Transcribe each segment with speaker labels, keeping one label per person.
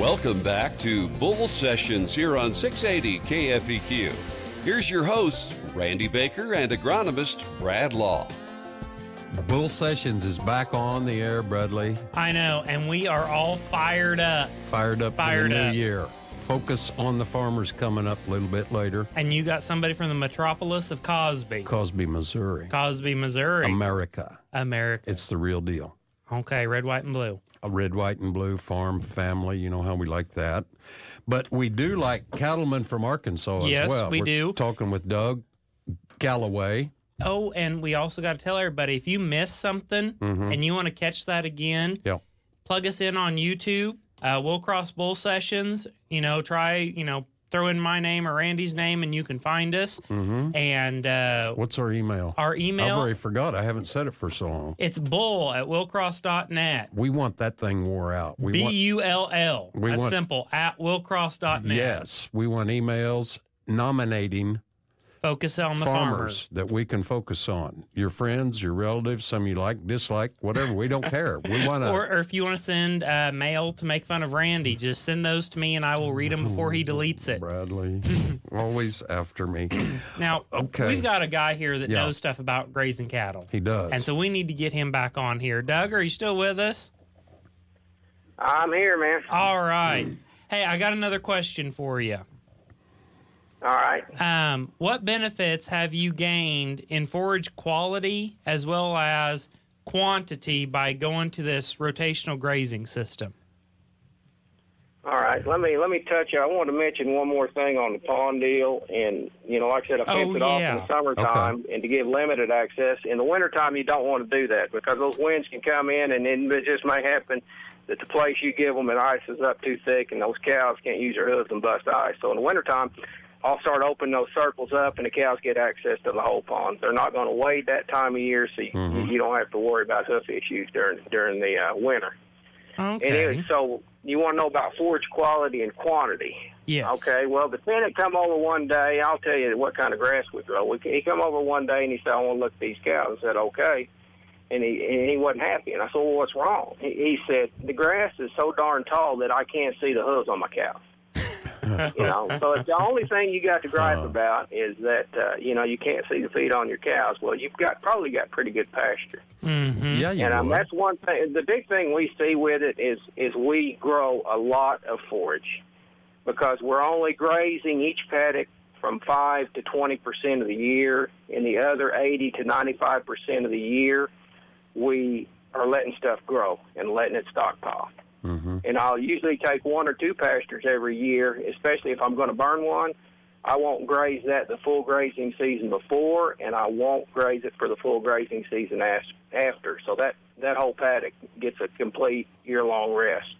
Speaker 1: Welcome back to Bull Sessions here on 680 KFEQ. Here's your hosts, Randy Baker and agronomist Brad Law.
Speaker 2: Bull Sessions is back on the air, Bradley.
Speaker 3: I know, and we are all fired up.
Speaker 2: Fired up for the new year. Focus on the farmers coming up a little bit later.
Speaker 3: And you got somebody from the metropolis of Cosby.
Speaker 2: Cosby, Missouri.
Speaker 3: Cosby, Missouri.
Speaker 2: America.
Speaker 3: It's
Speaker 2: the real deal.
Speaker 3: Okay, red, white, and blue.
Speaker 2: A red, white, and blue farm family. You know how we like that. But we do like cattlemen from Arkansas as well.
Speaker 3: Yes, we do.
Speaker 2: Talking with Doug Galloway.
Speaker 3: Oh, and we also got to tell everybody, if you miss something and you want to catch that again, plug us in on YouTube. We'll cross Bull Sessions. Throw in my name or Randy's name, and you can find us. And
Speaker 2: what's our email?
Speaker 3: Our email?
Speaker 2: I've already forgot. I haven't said it for so long.
Speaker 3: It's bull@willcross.net.
Speaker 2: We want that thing wore out.
Speaker 3: BULL. That's simple. @willcross.net.
Speaker 2: Yes. We want emails nominating
Speaker 3: focus on the farmers
Speaker 2: that we can focus on. Your friends, your relatives, some you like, dislike, whatever. We don't care. We want to.
Speaker 3: Or if you want to send mail to make fun of Randy, just send those to me and I will read them before he deletes it.
Speaker 2: Bradley, always after me.
Speaker 3: Now, we've got a guy here that knows stuff about grazing cattle.
Speaker 2: He does.
Speaker 3: And so we need to get him back on here. Doug, are you still with us?
Speaker 4: I'm here, man.
Speaker 3: All right. Hey, I got another question for you.
Speaker 4: All right.
Speaker 3: What benefits have you gained in forage quality as well as quantity by going to this rotational grazing system?
Speaker 4: All right. Let me touch. I want to mention one more thing on the pond deal, and like I said, I fence it off in the summertime and to give limited access. In the wintertime, you don't want to do that because those winds can come in, and then it just may happen that the place you give them, it ices up too thick, and those cows can't use their hooves and bust ice. So in the wintertime, I'll start opening those circles up, and the cows get access to the whole pond. They're not going to wade that time of year, so you don't have to worry about hoof issues during the winter.
Speaker 3: Okay.
Speaker 4: Anyway, so you want to know about forage quality and quantity.
Speaker 3: Yes.
Speaker 4: Okay, well, the tenant come over one day. I'll tell you what kind of grass we grow. He come over one day, and he said, I want to look at these cows. I said, okay. And he wasn't happy. And I said, well, what's wrong? He said, the grass is so darn tall that I can't see the hooves on my cows. So it's the only thing you got to gripe about is that you can't see the feet on your cows. Well, you've probably got pretty good pasture.
Speaker 2: Yeah, you
Speaker 4: and that's one thing. The big thing we see with it is we grow a lot of forage because we're only grazing each paddock from 5 to 20% of the year. In the other 80 to 95% of the year, we are letting stuff grow and letting it stockpile. And I'll usually take 1 or 2 pastures every year, especially if I'm going to burn one. I won't graze that the full grazing season before, and I won't graze it for the full grazing season after. So that whole paddock gets a complete year-long rest.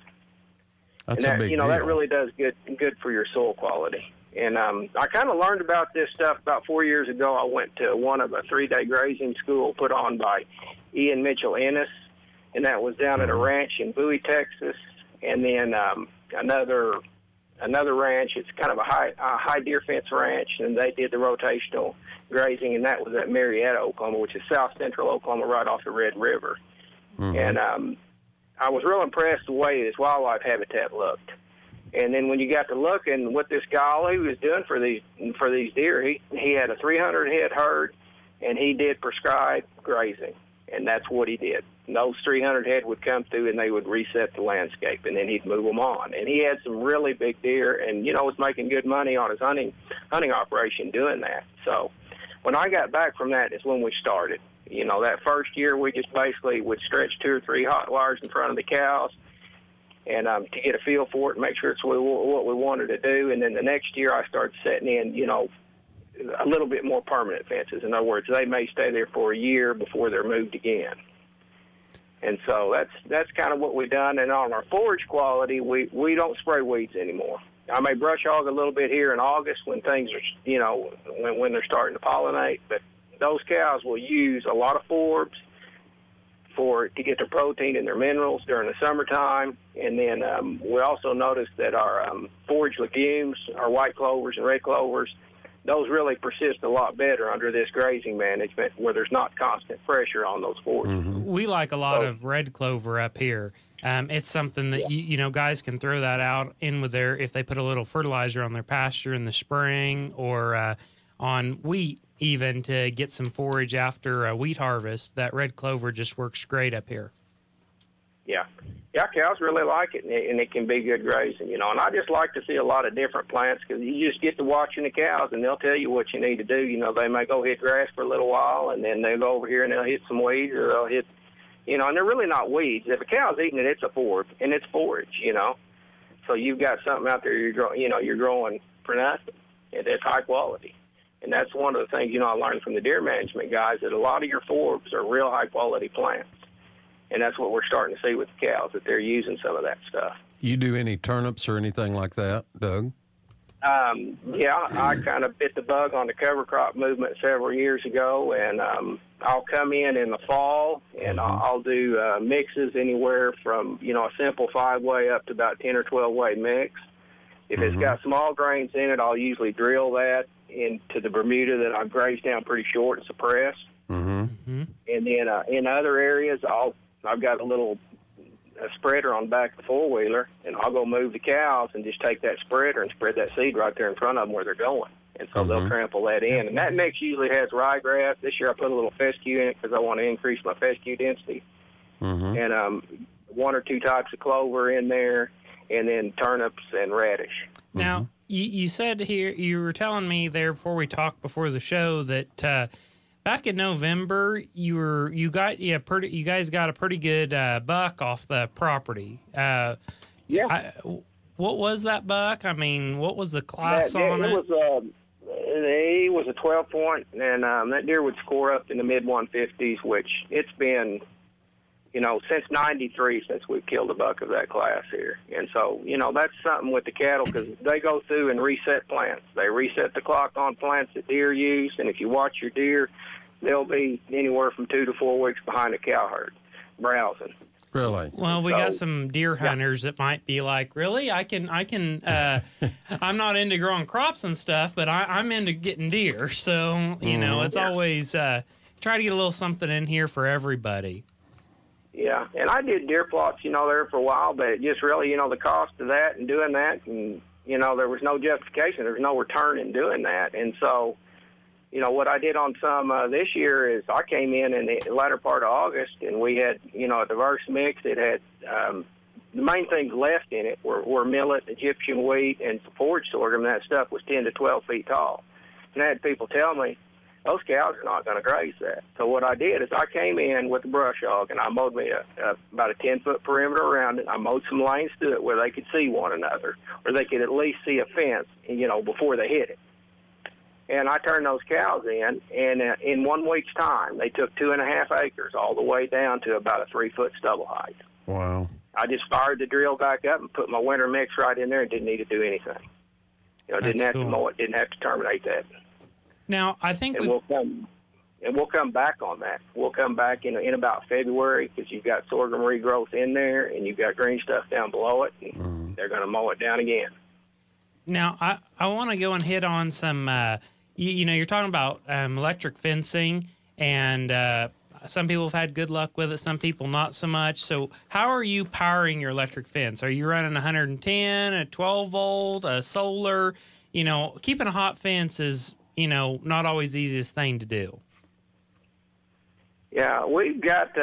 Speaker 2: That's a big deal.
Speaker 4: That really does good for your soil quality. And I kind of learned about this stuff about 4 years ago. I went to one of a 3-day grazing school put on by Ian Mitchell Ennis, and that was down at a ranch in Bowie, Texas, and then another ranch. It's kind of a high deer fence ranch, and they did the rotational grazing, and that was at Marietta, Oklahoma, which is south central Oklahoma, right off the Red River. And I was real impressed the way this wildlife habitat looked. And then when you got to looking what this guy was doing for these deer, he had a 300 head herd, and he did prescribed grazing. And that's what he did. And those 300 head would come through, and they would reset the landscape, and then he'd move them on. And he had some really big deer, and was making good money on his hunting operation doing that. So when I got back from that is when we started. That first year we just basically would stretch 2 or 3 hot wires in front of the cows, and to get a feel for it and make sure it's what we wanted to do. And then the next year I started setting in, a little bit more permanent fences. In other words, they may stay there for a year before they're moved again. And so that's kind of what we've done. And on our forage quality, we don't spray weeds anymore. I may brush hog a little bit here in August when things are, when they're starting to pollinate, but those cows will use a lot of forbs to get their protein and their minerals during the summertime. And then we also noticed that our forage legumes, our white clovers and red clovers, those really persist a lot better under this grazing management where there's not constant pressure on those forests.
Speaker 3: We like a lot of red clover up here. It's something that you know guys can throw that out in with their if they put a little fertilizer on their pasture in the spring or on wheat even to get some forage after a wheat harvest. That red clover just works great up here.
Speaker 4: Yeah, cows really like it, and it can be good grazing, you know. And I just like to see a lot of different plants because you just get to watching the cows, and they'll tell you what you need to do. You know, they may go hit grass for a little while, and then they'll go over here and they'll hit some weeds, or they'll hit, you know, and they're really not weeds. If a cow's eating it, it's a forage, and it's forage, you know. So you've got something out there you're growing for nothing, and it's high quality. And that's one of the things, you know, I learned from the deer management guys, that a lot of your forbs are real high-quality plants. And that's what we're starting to see with the cows, that they're using some of that stuff.
Speaker 2: You do any turnips or anything like that, Doug?
Speaker 4: Yeah, I kind of bit the bug on the cover crop movement several years ago, and I'll come in the fall, and I'll do mixes anywhere from, you know, a simple 5-way up to about 10 or 12-way mix. If it's got small grains in it, I'll usually drill that into the Bermuda that I've grazed down pretty short and suppressed. And then in other areas, I've got a spreader on the back of the four-wheeler, and I'll go move the cows and just take that spreader and spread that seed right there in front of them where they're going. And so they'll trample that in. And that mix usually has ryegrass. This year I put a little fescue in it because I want to increase my fescue density. And 1 or 2 types of clover in there, and then turnips and radish.
Speaker 3: Now, you said here, you were telling me there before we talked before the show that back in November, you guys got a pretty good buck off the property. What was that buck? I mean, what was the class on it?
Speaker 4: He was a 12-point, and that deer would score up in the mid-150s, which it's been, you know, since '93 since we've killed a buck of that class here. And so, you know, that's something with the cattle because they go through and reset plants. They reset the clock on plants that deer use, and if you watch your deer, they'll be anywhere from 2 to 4 weeks behind a cow herd browsing.
Speaker 2: Really?
Speaker 3: Well, we got some deer hunters that might be like, really? I can. I'm not into growing crops and stuff, but I'm into getting deer. So, you know, it's always try to get a little something in here for everybody.
Speaker 4: Yeah, and I did deer plots, you know, there for a while, but it just really, you know, the cost of that and doing that, and, you know, there was no justification. There was no return in doing that. And so, you know, what I did on some this year is I came in the latter part of August, and we had, you know, a diverse mix. It had the main things left in it were millet, Egyptian wheat, and forage sorghum. That stuff was 10 to 12 feet tall. And I had people tell me, those cows are not going to graze that. So what I did is I came in with a brush hog, and I mowed me about a 10-foot perimeter around it. I mowed some lanes through it where they could see one another, or they could at least see a fence, you know, before they hit it. And I turned those cows in, and in 1 week's time, they took 2.5 acres all the way down to about a 3-foot stubble height.
Speaker 2: Wow.
Speaker 4: I just fired the drill back up and put my winter mix right in there and didn't need to do anything. You know, didn't have to mow it, didn't have to terminate that.
Speaker 3: Now, I think
Speaker 4: we'll come back on that. We'll come back in about February because you've got sorghum regrowth in there and you've got green stuff down below it, and they're going to mow it down again.
Speaker 3: Now, I want to go and hit on some, you know, you're talking about electric fencing, and some people have had good luck with it, some people not so much. So how are you powering your electric fence? Are you running 110, a 12-volt, a solar? You know, keeping a hot fence is, you know, not always the easiest thing to do.
Speaker 4: Yeah, we've got,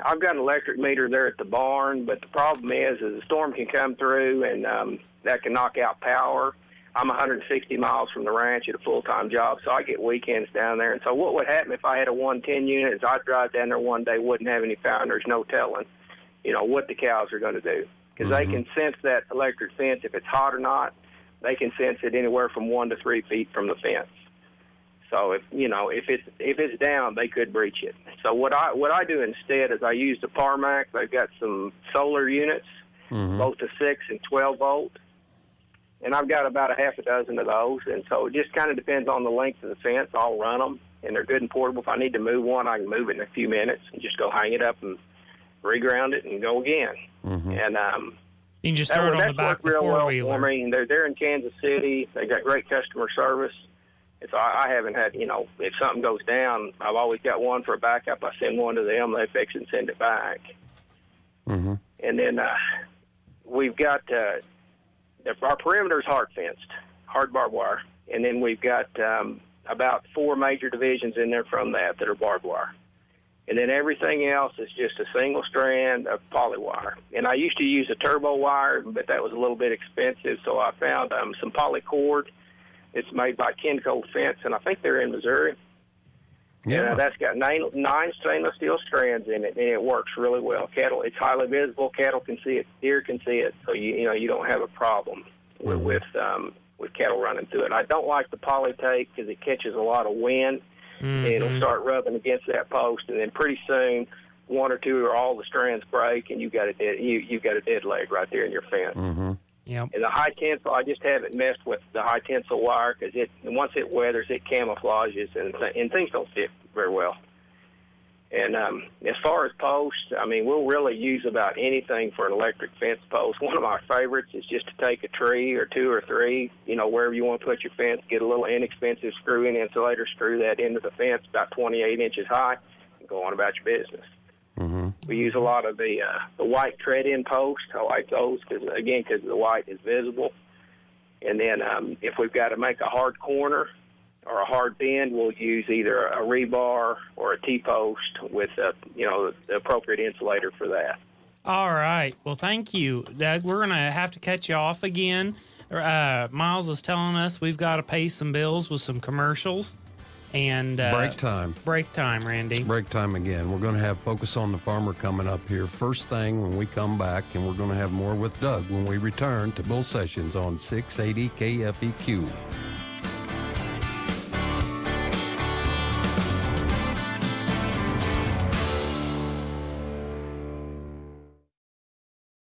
Speaker 4: I've got an electric meter there at the barn, but the problem is a storm can come through and that can knock out power. I'm 160 miles from the ranch at a full-time job, so I get weekends down there. And so what would happen if I had a 110 unit is I'd drive down there one day, wouldn't have any power, and there's no telling, you know, what the cows are going to do. Because they can sense that electric fence, if it's hot or not. They can sense it anywhere from 1 to 3 feet from the fence. So if it's down, they could breach it. So what I do instead is I use the Parmax. I've got some solar units, both a 6 and 12 volt, and I've got about a half a dozen of those. And so it just kind of depends on the length of the fence. I'll run them, and they're good and portable. If I need to move one, I can move it in a few minutes and just go hang it up and reground it and go again. And
Speaker 3: you can just throw it on the back of the four-wheeler.
Speaker 4: Well, I mean, they're in Kansas City. They got great customer service. And so I haven't had, you know, if something goes down, I've always got one for a backup. I send one to them. They fix it and send it back. And And then we've got our perimeter's hard fenced, hard barbed wire. And then we've got about 4 major divisions in there from that are barbed wire. And then everything else is just a single strand of poly wire. And I used to use a turbo wire, but that was a little bit expensive, so I found some poly cord. It's made by NeCo Fence, and I think they're in Missouri.
Speaker 2: Yeah.
Speaker 4: And that's got 9 stainless steel strands in it, and it works really well. Cattle, it's highly visible. Cattle can see it. Deer can see it. So you don't have a problem with cattle running through it. I don't like the poly tape because it catches a lot of wind, and it'll start rubbing against that post, and then pretty soon 1 or 2 or all the strands break, and you've got a dead leg right there in your fence.
Speaker 2: Mm-hmm.
Speaker 3: Yep.
Speaker 4: And the high tensile, I just haven't messed with the high tensile wire because once it weathers, it camouflages and things don't stick very well. And as far as posts, I mean, we'll really use about anything for an electric fence post. One of my favorites is just to take a tree or 2 or 3, wherever you want to put your fence, get a little inexpensive screw-in insulator, screw that into the fence about 28 inches high, and go on about your business.
Speaker 2: Mm-hmm.
Speaker 4: We use a lot of the white tread-in posts. I like those because the white is visible. And then if we've got to make a hard corner or a hard bend, we'll use either a rebar or a T-post with the appropriate insulator for that.
Speaker 3: All right. Well, thank you, Doug. We're going to have to cut you off again. Miles is telling us we've got to pay some bills with some commercials. And
Speaker 2: break time.
Speaker 3: Break time, Randy.
Speaker 2: It's break time again. We're going to have Focus on the Farmer coming up here first thing when we come back, and we're going to have more with Doug when we return to Bull Sessions on 680 KFEQ.